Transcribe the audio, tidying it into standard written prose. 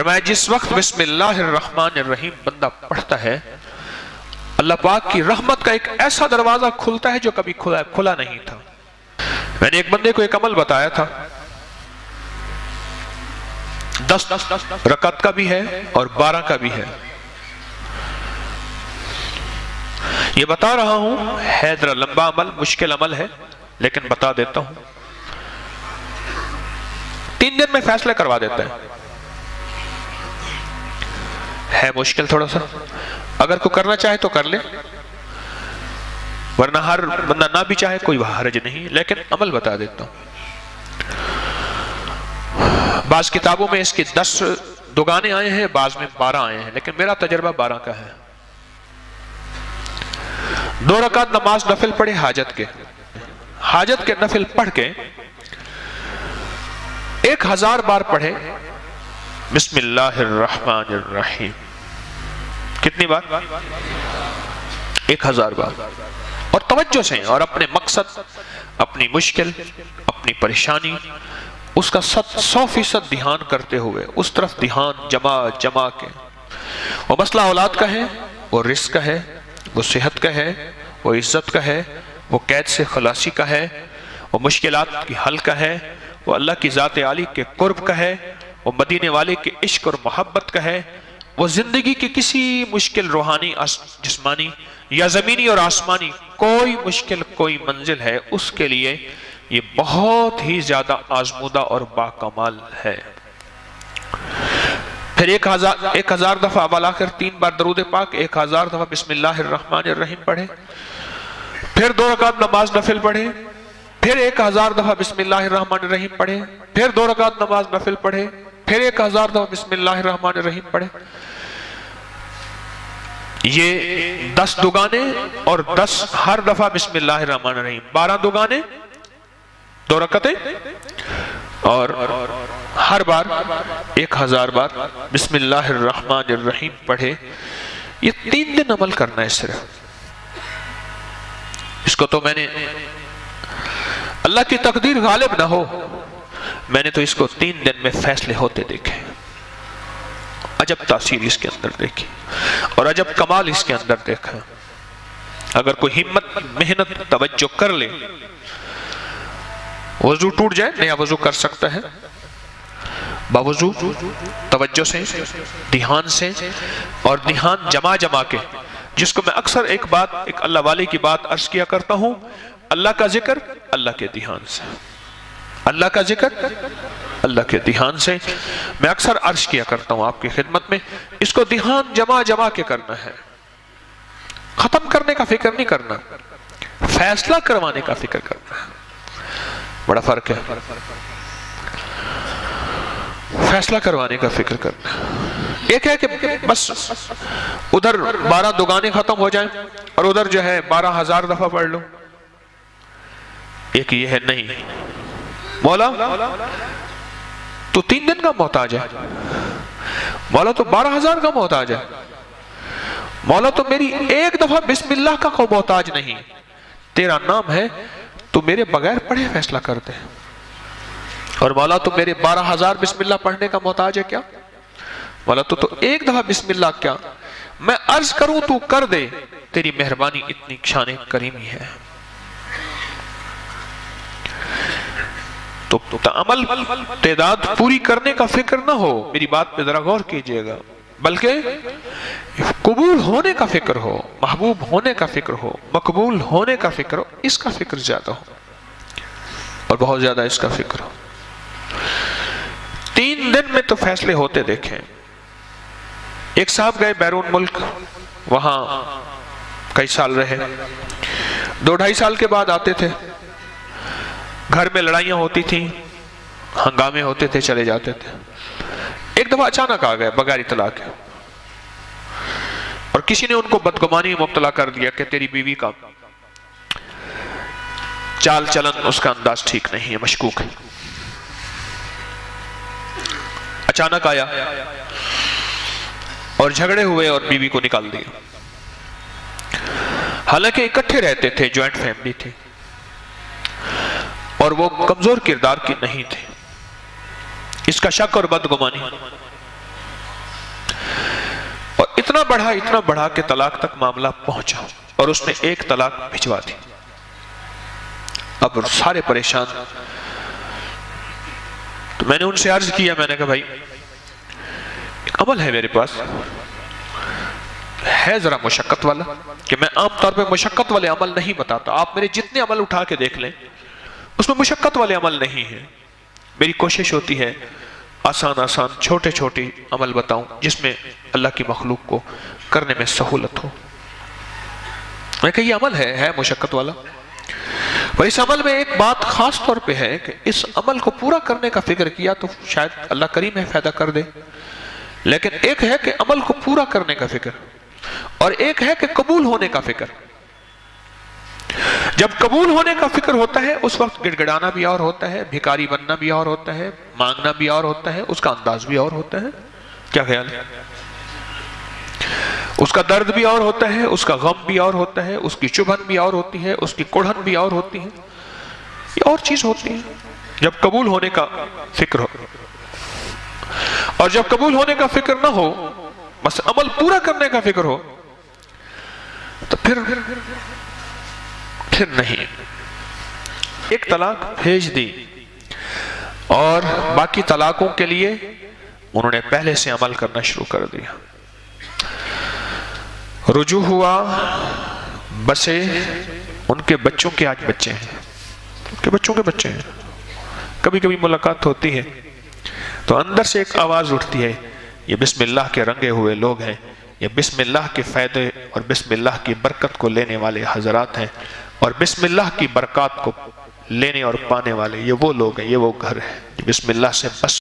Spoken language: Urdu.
فرمایا جس وقت بسم اللہ الرحمن الرحیم بندہ پڑھتا ہے، اللہ پاک کی رحمت کا ایک ایسا دروازہ کھلتا ہے جو کبھی کھلا نہیں تھا۔ میں نے ایک بندے کو ایک عمل بتایا تھا، 10 رکعت کا بھی ہے اور 12 کا بھی ہے۔ یہ بتا رہا ہوں، ہے ذرا لمبا عمل، مشکل عمل ہے، لیکن بتا دیتا ہوں۔ 3 دن میں فیصلہ کروا دیتا ہے مشکل تھوڑا سا، اگر کوئی کرنا چاہے تو کر لے، ورنہ ہر بندہ نہ بھی چاہے کوئی حرج نہیں، لیکن عمل بتا دیتا ہوں۔ بعض کتابوں میں اس کی 10 دگانے آئے ہیں، بعض میں 12 آئے ہیں، لیکن میرا تجربہ 12 کا ہے۔ 2 رکعت نماز نفل پڑھے حاجت کے نفل پڑھ کے 1000 بار پڑھے بسم اللہ الرحمن الرحیم۔ کتنی بار؟ 1000 بار، اور توجہ سے، اور اپنے مقصد، اپنی مشکل، اپنی پریشانی، اس کا 100% دھیان کرتے ہوئے، اس طرف دھیان جما کے۔ وہ مسئلہ اولاد کا ہے، وہ رزق کا ہے، وہ صحت کا ہے، وہ عزت کا ہے، وہ قید سے خلاصی کا ہے، وہ مشکلات کی حل کا ہے، وہ اللہ کی ذات عالی کے قرب کا ہے، وہ مدینے والے کے عشق اور محبت کا ہے، وہ زندگی کی کسی مشکل روحانی، جسمانی یا زمینی اور آسمانی کوئی مشکل، کوئی منزل ہے، اس کے لیے یہ بہت ہی زیادہ آزمودہ اور باکمال ہے۔ پھر 1000 دفعہ ابا کر 3 بار درود پاک، 1000 دفعہ بسم اللہ الرحمن الرحیم پڑھے، پھر 2 رکعت نماز نفل پڑھے، پھر 1000 دفعہ بسم اللہ الرحمن الرحیم پڑھے، پھر 2 رکعت نماز نفل پڑھے، پھر 1000 دفعہ بسم اللہ الرحمن الرحیم پڑھے۔ یہ 10 دگانے اور 10 ہر دفعہ بسم اللہ الرحمن الرحیم، 12 دگانے، 2 رکعتیں، اور ہر بار 1000 بار بسم اللہ الرحمن الرحیم پڑھے۔ یہ 3 دن عمل کرنا ہے صرف۔ اس کو تو میں نے، اللہ کی تقدیر غالب نہ ہو، میں نے تو اس کو 3 دن میں فیصلے ہوتے دیکھے، عجب تاثیر اس کے اندر دیکھی، اور عجب کمال اس کے اندر دیکھا۔ اگر کوئی ہمت، محنت، توجہ کر لے، وضو ٹوٹ جائے نیا وضو کر سکتا ہے، باوضو توجہ سے، دھیان سے، اور دھیان جما کے، جس کو میں اکثر ایک اللہ والے کی بات عرض کیا کرتا ہوں، اللہ کا ذکر اللہ کے دھیان سے، اللہ کا ذکر اللہ کے دھیان سے۔ میں اکثر عرض کیا کرتا ہوں آپ کی خدمت میں، اس کو دھیان جما کے کرنا ہے، ختم کرنے کا فکر نہیں کرنا، فیصلہ کروانے کا فکر کرنا ہے۔ بڑا فرق ہے، فیصلہ کروانے کا فکر کرنا ہے۔ ایک ہے کہ بس ادھر 12 دگانے ختم ہو جائیں اور ادھر جو ہے 12000 دفعہ پڑھ لو۔ ایک یہ ہے، نہیں مولا تو 3 دن کا محتاج ہے، مولا تو 12000 کا محتاج ہے، مولا تو میری 1 دفعہ بسم اللہ کا کوئی محتاج نہیں، تیرا نام ہے تو میرے بغیر پڑھے فیصلہ کرتے ہیں، اور مولا تو میرے 12000 بسم اللہ پڑھنے کا محتاج ہے کیا؟ مولا تو 1 دفعہ بسم اللہ کیا، میں عرض کروں تو کر دے، تیری مہربانی اتنی شان کریمی ہے۔ تو عمل تعداد پوری کرنے کا فکر نہ ہو، میری بات پہ ذرا غور کیجئے گا، بلکہ قبول ہونے کا فکر ہو، محبوب ہونے کا فکر ہو، مقبول ہونے کا فکر ہو، اس کا فکر زیادہ ہو، اور بہت زیادہ اس کا فکر ہو۔ 3 دن میں تو فیصلے ہوتے دیکھیں۔ ایک صاحب گئے بیرون ملک، وہاں کئی سال رہے، 2-2.5 سال کے بعد آتے تھے، گھر میں لڑائیاں ہوتی تھیں، ہنگامے ہوتے تھے، چلے جاتے تھے۔ ایک دفعہ اچانک آ گئے بغیر اطلاع کے، اور کسی نے ان کو بدگمانی میں مبتلا کر دیا کہ تیری بیوی کا چال چلن، اس کا انداز ٹھیک نہیں ہے، مشکوک ہے۔ اچانک آیا اور جھگڑے ہوئے اور بیوی کو نکال دیا، حالانکہ اکٹھے رہتے تھے، جوائنٹ فیملی تھی، اور وہ کمزور کردار کی نہیں تھے۔ اس کا شک اور بدگمانی، اتنا بڑھا کہ طلاق تک معاملہ پہنچا اور اس نے ایک طلاق بھجوا دی. اب سارے پریشان. تو میں نے ان سے عرض کیا, میں نے کہا بھائی ایک عمل ہے میرے پاس, ہے ذرا مشقت والا, کہ میں عام طور پہ مشقت والے عمل نہیں بتاتا. آپ میرے جتنے عمل اٹھا کے دیکھ لیں اس میں مشقت والے عمل نہیں ہیں. میری کوشش ہوتی ہے آسان چھوٹے عمل بتاؤں جس میں اللہ کی مخلوق کو کرنے میں سہولت ہو. میں کہ یہ عمل ہے مشقت والا, اور اس عمل میں ایک بات خاص طور پہ ہے کہ اس عمل کو پورا کرنے کا فکر کیا تو شاید اللہ کریم ہے فائدہ کر دے, لیکن ایک ہے کہ عمل کو پورا کرنے کا فکر, اور ایک ہے کہ قبول ہونے کا فکر. جب قبول ہونے کا فکر ہوتا ہے اس وقت گڑ گڑانا بھی اور ہوتا ہے, بھکاری بننا بھی اور ہوتا ہے, مانگنا بھی اور ہوتا ہے, اس کا انداز بھی اور ہوتا ہے. کیا خیال ہے؟ اس کا درد بھی اور ہوتا ہے, اس کا غم بھی اور ہوتا ہے, اس کی چبھن بھی اور ہوتی ہے, اس کی کڑھن بھی اور ہوتی ہے. یہ اور چیز ہوتی ہے جب قبول ہونے کا فکر ہو. اور جب قبول ہونے کا فکر نہ ہو, بس عمل پورا کرنے کا فکر ہو, تو پھر نہیں. ایک طلاق بھیج دی اور باقی طلاقوں کے لیے انہوں نے پہلے سے عمل کرنا شروع کر دیا. رجوع ہوا, بسے ان کے بچوں کے آج بچے ہیں, ان کے بچوں کے بچے ہیں. کبھی کبھی ملاقات ہوتی ہے تو اندر سے ایک آواز اٹھتی ہے, یہ بسم اللہ کے رنگے ہوئے لوگ ہیں, یہ بسم اللہ کے فائدے اور بسم اللہ کی برکت کو لینے والے حضرات ہیں, اور بسم اللہ کی برکات کو لینے اور پانے والے یہ وہ لوگ ہیں, یہ وہ گھر ہے. بسم اللہ سے بس